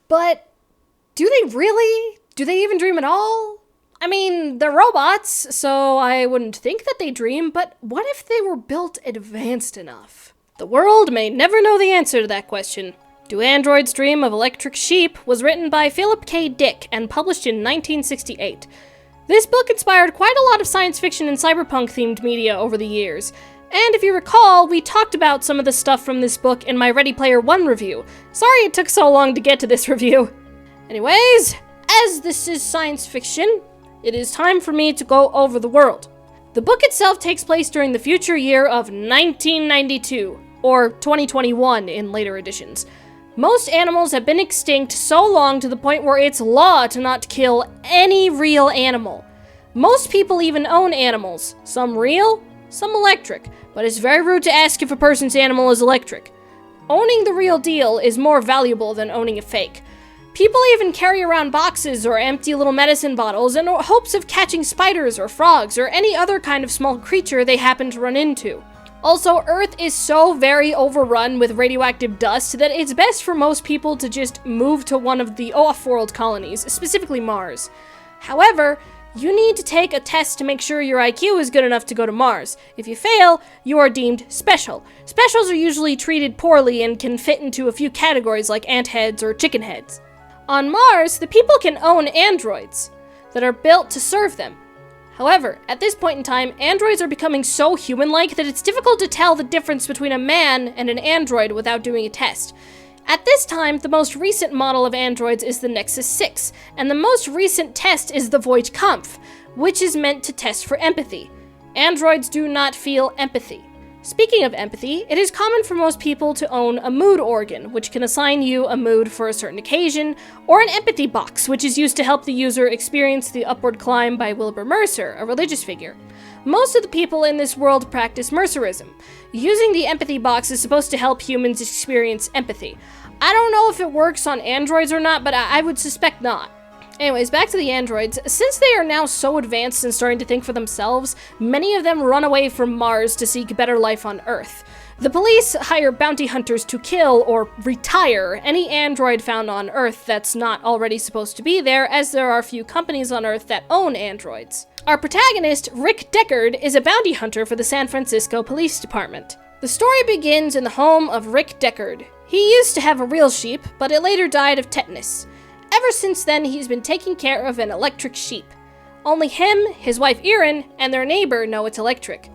But do they really? Do they even dream at all? I mean, they're robots, so I wouldn't think that they dream, but what if they were built advanced enough? The world may never know the answer to that question. Do Androids Dream of Electric Sheep was written by Philip K. Dick and published in 1968. This book inspired quite a lot of science fiction and cyberpunk-themed media over the years. And if you recall, we talked about some of the stuff from this book in my Ready Player One review. Sorry it took so long to get to this review. Anyways, as this is science fiction, it is time for me to go over the world. The book itself takes place during the future year of 1992, or 2021 in later editions. Most animals have been extinct so long to the point where it's law to not kill any real animal. Most people even own animals, some real, some electric, but it's very rude to ask if a person's animal is electric. Owning the real deal is more valuable than owning a fake. People even carry around boxes or empty little medicine bottles in hopes of catching spiders or frogs or any other kind of small creature they happen to run into. Also, Earth is so very overrun with radioactive dust that it's best for most people to just move to one of the off-world colonies, specifically Mars. However, you need to take a test to make sure your IQ is good enough to go to Mars. If you fail, you are deemed special. Specials are usually treated poorly and can fit into a few categories like ant heads or chicken heads. On Mars, the people can own androids that are built to serve them. However, at this point in time, androids are becoming so human-like that it's difficult to tell the difference between a man and an android without doing a test. At this time, the most recent model of androids is the Nexus 6, and the most recent test is the Voight-Kampff, which is meant to test for empathy. Androids do not feel empathy. Speaking of empathy, it is common for most people to own a mood organ, which can assign you a mood for a certain occasion, or an empathy box, which is used to help the user experience the upward climb by Wilbur Mercer, a religious figure. Most of the people in this world practice Mercerism. Using the empathy box is supposed to help humans experience empathy. I don't know if it works on androids or not, but I would suspect not. Anyways, back to the androids. Since they are now so advanced and starting to think for themselves, many of them run away from Mars to seek better life on Earth. The police hire bounty hunters to kill or retire any android found on Earth that's not already supposed to be there, as there are few companies on Earth that own androids. Our protagonist, Rick Deckard, is a bounty hunter for the San Francisco Police Department. The story begins in the home of Rick Deckard. He used to have a real sheep, but it later died of tetanus. Ever since then, he's been taking care of an electric sheep. Only him, his wife Erin, and their neighbor know it's electric.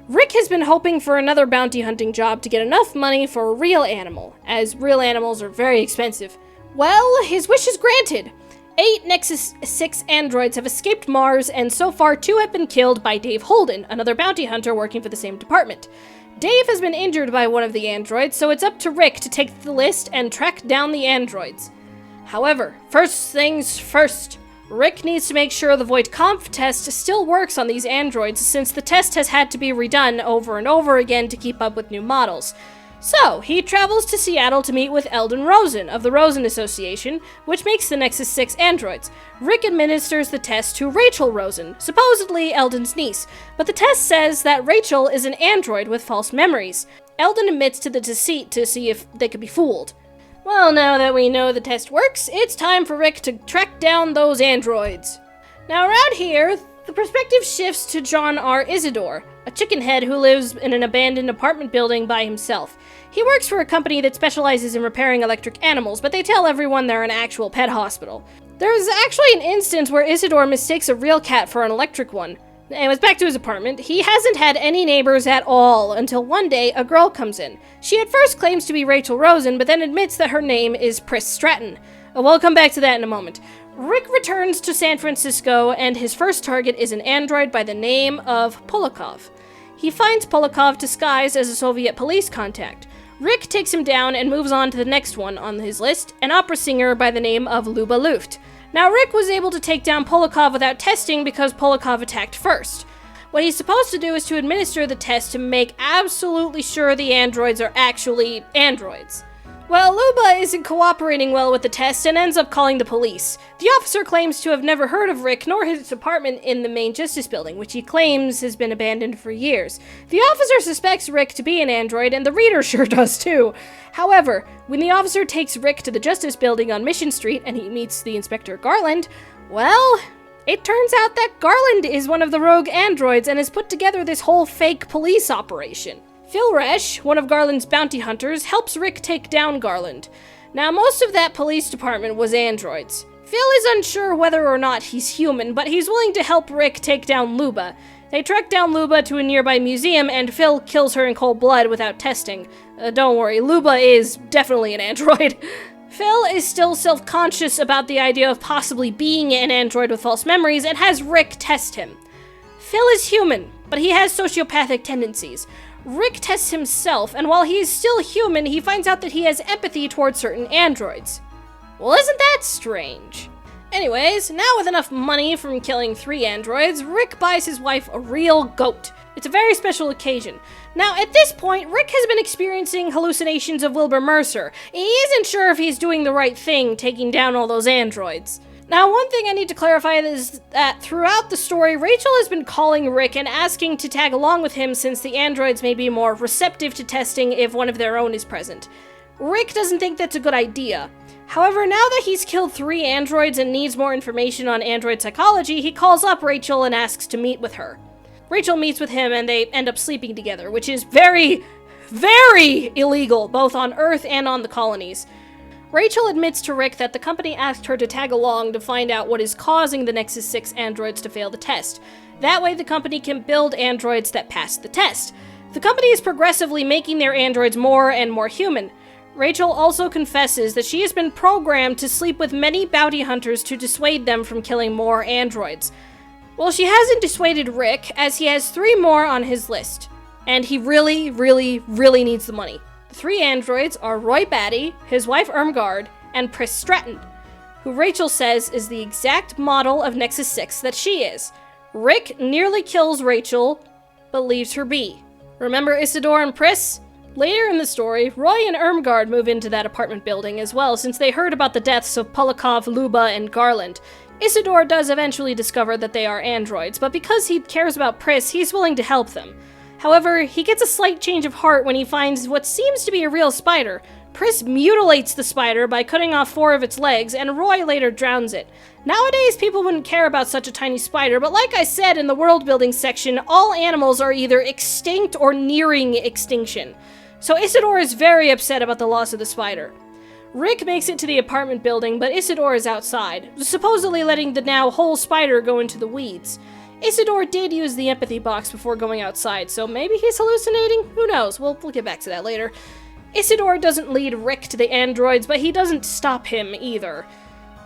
Rick has been hoping for another bounty hunting job to get enough money for a real animal, as real animals are very expensive. Well, his wish is granted. 8 Nexus 6 androids have escaped Mars, and so far 2 have been killed by Dave Holden, another bounty hunter working for the same department. Dave has been injured by one of the androids, so it's up to Rick to take the list and track down the androids. However, first things first, Rick needs to make sure the Voight-Kampff test still works on these androids, since the test has had to be redone over and over again to keep up with new models. So, he travels to Seattle to meet with Eldon Rosen of the Rosen Association, which makes the Nexus 6 androids. Rick administers the test to Rachel Rosen, supposedly Eldon's niece, but the test says that Rachel is an android with false memories. Eldon admits to the deceit to see if they could be fooled. Well, now that we know the test works, it's time for Rick to track down those androids. Now around here, the perspective shifts to John R. Isidore, a chickenhead who lives in an abandoned apartment building by himself. He works for a company that specializes in repairing electric animals, but they tell everyone they're an actual pet hospital. There's actually an instance where Isidore mistakes a real cat for an electric one. Anyways, back to his apartment. He hasn't had any neighbors at all until one day a girl comes in. She at first claims to be Rachel Rosen, but then admits that her name is Pris Stratton. We'll come back to that in a moment. Rick returns to San Francisco, and his first target is an android by the name of Polikov. He finds Polikov disguised as a Soviet police contact. Rick takes him down and moves on to the next one on his list, an opera singer by the name of Luba Luft. Now, Rick was able to take down Polikov without testing because Polikov attacked first. What he's supposed to do is to administer the test to make absolutely sure the androids are actually androids. Well, Luba isn't cooperating well with the test and ends up calling the police. The officer claims to have never heard of Rick nor his apartment in the main Justice building, which he claims has been abandoned for years. The officer suspects Rick to be an android, and the reader sure does too. However, when the officer takes Rick to the Justice building on Mission Street and he meets the Inspector Garland, well, it turns out that Garland is one of the rogue androids and has put together this whole fake police operation. Phil Resch, one of Garland's bounty hunters, helps Rick take down Garland. Now, most of that police department was androids. Phil is unsure whether or not he's human, but he's willing to help Rick take down Luba. They track down Luba to a nearby museum, and Phil kills her in cold blood without testing. Don't worry, Luba is definitely an android. Phil is still self-conscious about the idea of possibly being an android with false memories and has Rick test him. Phil is human, but he has sociopathic tendencies. Rick tests himself, and while he is still human, he finds out that he has empathy towards certain androids. Well, isn't that strange? Anyways, now with enough money from killing 3 androids, Rick buys his wife a real goat. It's a very special occasion. Now, at this point, Rick has been experiencing hallucinations of Wilbur Mercer. He isn't sure if he's doing the right thing, taking down all those androids. Now, one thing I need to clarify is that throughout the story, Rachel has been calling Rick and asking to tag along with him since the androids may be more receptive to testing if one of their own is present. Rick doesn't think that's a good idea. However, now that he's killed 3 androids and needs more information on android psychology, he calls up Rachel and asks to meet with her. Rachel meets with him and they end up sleeping together, which is very, very illegal, both on Earth and on the colonies. Rachel admits to Rick that the company asked her to tag along to find out what is causing the Nexus 6 androids to fail the test. That way the company can build androids that pass the test. The company is progressively making their androids more and more human. Rachel also confesses that she has been programmed to sleep with many bounty hunters to dissuade them from killing more androids. Well, she hasn't dissuaded Rick, as he has 3 more on his list. And he really, really, really needs the money. The 3 androids are Roy Batty, his wife Irmgard, and Pris Stratton, who Rachel says is the exact model of Nexus 6 that she is. Rick nearly kills Rachel, but leaves her be. Remember Isidore and Pris? Later in the story, Roy and Irmgard move into that apartment building as well since they heard about the deaths of Polikov, Luba, and Garland. Isidore does eventually discover that they are androids, but because he cares about Pris, he's willing to help them. However, he gets a slight change of heart when he finds what seems to be a real spider. Pris mutilates the spider by cutting off 4 of its legs, and Roy later drowns it. Nowadays, people wouldn't care about such a tiny spider, but like I said in the world building section, all animals are either extinct or nearing extinction. So Isidore is very upset about the loss of the spider. Rick makes it to the apartment building, but Isidore is outside, supposedly letting the now whole spider go into the weeds. Isidore did use the empathy box before going outside, so maybe he's hallucinating? Who knows? We'll get back to that later. Isidore doesn't lead Rick to the androids, but he doesn't stop him either.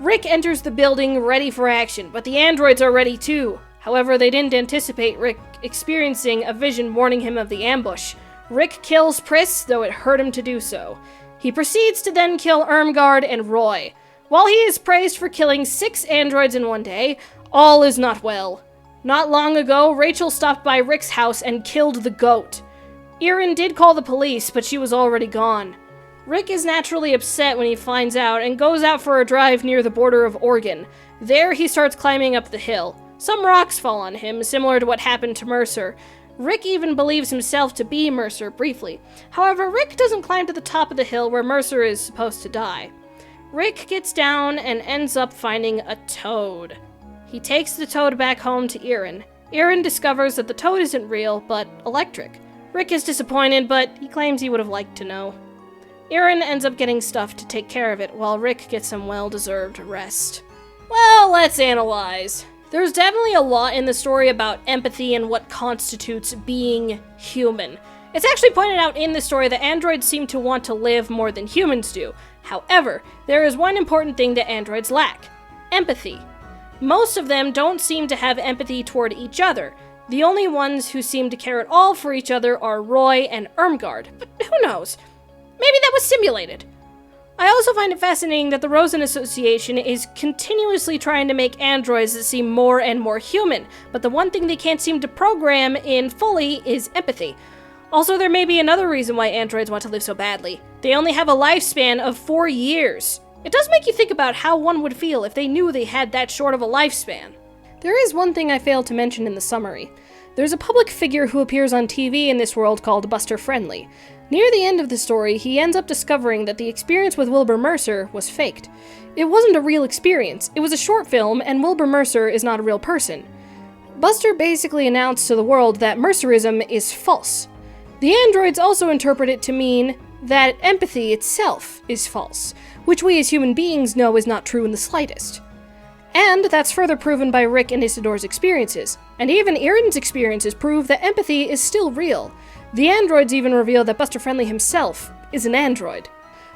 Rick enters the building ready for action, but the androids are ready too. However, they didn't anticipate Rick experiencing a vision warning him of the ambush. Rick kills Pris, though it hurt him to do so. He proceeds to then kill Irmgard and Roy. While he is praised for killing 6 androids in one day, all is not well. Not long ago, Rachel stopped by Rick's house and killed the goat. Erin did call the police, but she was already gone. Rick is naturally upset when he finds out and goes out for a drive near the border of Oregon. There, he starts climbing up the hill. Some rocks fall on him, similar to what happened to Mercer. Rick even believes himself to be Mercer briefly. However, Rick doesn't climb to the top of the hill where Mercer is supposed to die. Rick gets down and ends up finding a toad. He takes the toad back home to Erin. Erin discovers that the toad isn't real, but electric. Rick is disappointed, but he claims he would have liked to know. Erin ends up getting stuff to take care of it, while Rick gets some well-deserved rest. Well, let's analyze. There's definitely a lot in the story about empathy and what constitutes being human. It's actually pointed out in the story that androids seem to want to live more than humans do. However, there is one important thing that androids lack: empathy. Most of them don't seem to have empathy toward each other. The only ones who seem to care at all for each other are Roy and Irmgard. But who knows? Maybe that was simulated. I also find it fascinating that the Rosen Association is continuously trying to make androids that seem more and more human, but the one thing they can't seem to program in fully is empathy. Also, there may be another reason why androids want to live so badly. They only have a lifespan of 4 years. It does make you think about how one would feel if they knew they had that short of a lifespan. There is one thing I failed to mention in the summary. There's a public figure who appears on TV in this world called Buster Friendly. Near the end of the story, he ends up discovering that the experience with Wilbur Mercer was faked. It wasn't a real experience, it was a short film, and Wilbur Mercer is not a real person. Buster basically announced to the world that Mercerism is false. The androids also interpret it to mean that empathy itself is false, which we as human beings know is not true in the slightest. And that's further proven by Rick and Isidore's experiences, and even Erin's experiences prove that empathy is still real. The androids even reveal that Buster Friendly himself is an android.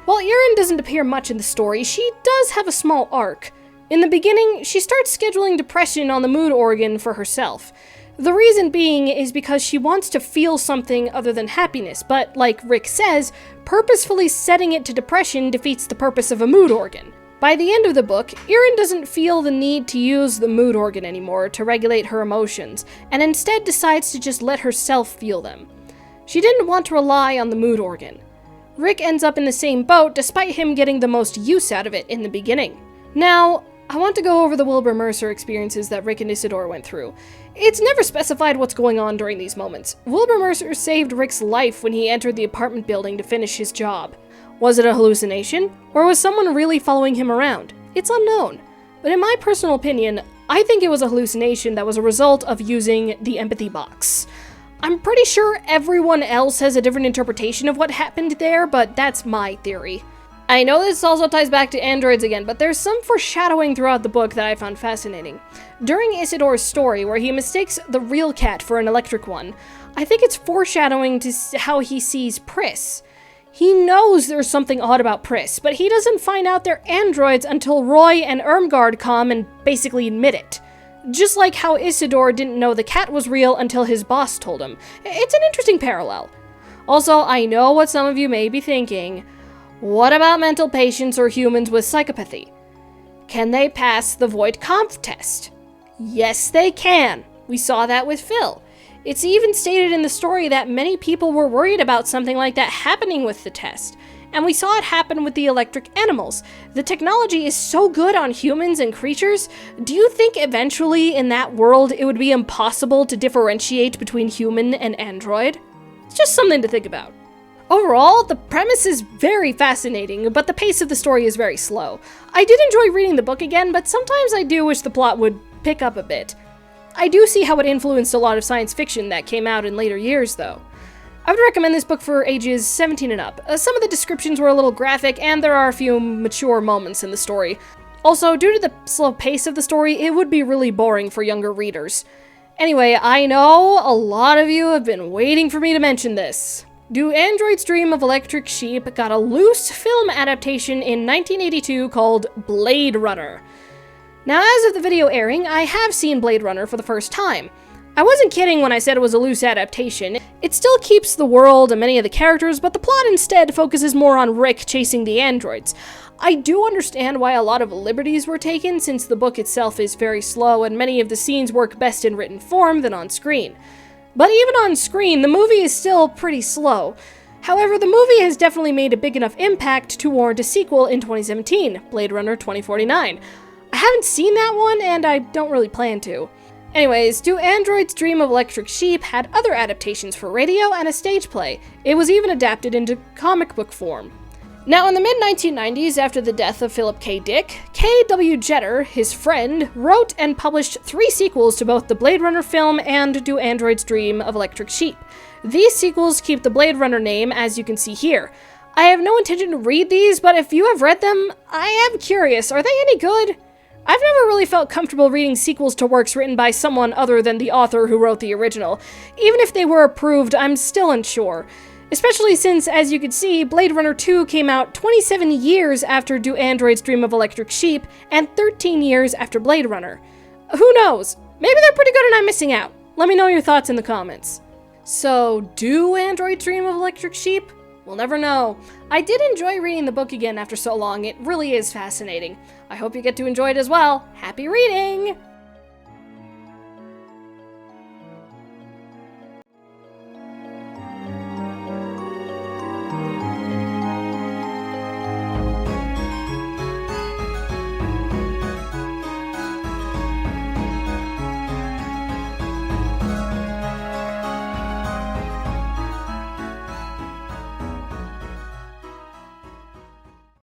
While Erin doesn't appear much in the story, she does have a small arc. In the beginning, she starts scheduling depression on the mood organ for herself. The reason being is because she wants to feel something other than happiness, but like Rick says, purposefully setting it to depression defeats the purpose of a mood organ. By the end of the book, Erin doesn't feel the need to use the mood organ anymore to regulate her emotions, and instead decides to just let herself feel them. She didn't want to rely on the mood organ. Rick ends up in the same boat despite him getting the most use out of it in the beginning. Now, I want to go over the Wilbur Mercer experiences that Rick and Isidore went through. It's never specified what's going on during these moments. Wilbur Mercer saved Rick's life when he entered the apartment building to finish his job. Was it a hallucination, or was someone really following him around? It's unknown. But in my personal opinion, I think it was a hallucination that was a result of using the empathy box. I'm pretty sure everyone else has a different interpretation of what happened there, but that's my theory. I know this also ties back to androids again, but there's some foreshadowing throughout the book that I found fascinating. During Isidore's story, where he mistakes the real cat for an electric one, I think it's foreshadowing to how he sees Pris. He knows there's something odd about Pris, but he doesn't find out they're androids until Roy and Irmgard come and basically admit it. Just like how Isidore didn't know the cat was real until his boss told him. It's an interesting parallel. Also, I know what some of you may be thinking. What about mental patients or humans with psychopathy? Can they pass the Voight-Kampff test? Yes, they can. We saw that with Phil. It's even stated in the story that many people were worried about something like that happening with the test. And we saw it happen with the electric animals. The technology is so good on humans and creatures. Do you think eventually in that world it would be impossible to differentiate between human and android? It's just something to think about. Overall, the premise is very fascinating, but the pace of the story is very slow. I did enjoy reading the book again, but sometimes I do wish the plot would pick up a bit. I do see how it influenced a lot of science fiction that came out in later years, though. I would recommend this book for ages 17 and up. Some of the descriptions were a little graphic, and there are a few mature moments in the story. Also, due to the slow pace of the story, it would be really boring for younger readers. Anyway, I know a lot of you have been waiting for me to mention this. Do Androids Dream of Electric Sheep got a loose film adaptation in 1982 called Blade Runner. Now, as of the video airing, I have seen Blade Runner for the first time. I wasn't kidding when I said it was a loose adaptation. It still keeps the world and many of the characters, but the plot instead focuses more on Rick chasing the androids. I do understand why a lot of liberties were taken, since the book itself is very slow and many of the scenes work best in written form than on screen. But even on screen, the movie is still pretty slow. However, the movie has definitely made a big enough impact to warrant a sequel in 2017, Blade Runner 2049. I haven't seen that one, and I don't really plan to. Anyways, Do Androids Dream of Electric Sheep had other adaptations for radio and a stage play. It was even adapted into comic book form. Now, in the mid-1990s, after the death of Philip K. Dick, K.W. Jeter, his friend, wrote and published 3 sequels to both the Blade Runner film and Do Androids Dream of Electric Sheep. These sequels keep the Blade Runner name, as you can see here. I have no intention to read these, but if you have read them, I am curious. Are they any good? I've never really felt comfortable reading sequels to works written by someone other than the author who wrote the original. Even if they were approved, I'm still unsure. Especially since, as you can see, Blade Runner 2 came out 27 years after Do Androids Dream of Electric Sheep, and 13 years after Blade Runner. Who knows? Maybe they're pretty good and I'm missing out. Let me know your thoughts in the comments. So, do Androids Dream of Electric Sheep? We'll never know. I did enjoy reading the book again after so long. It really is fascinating. I hope you get to enjoy it as well. Happy reading!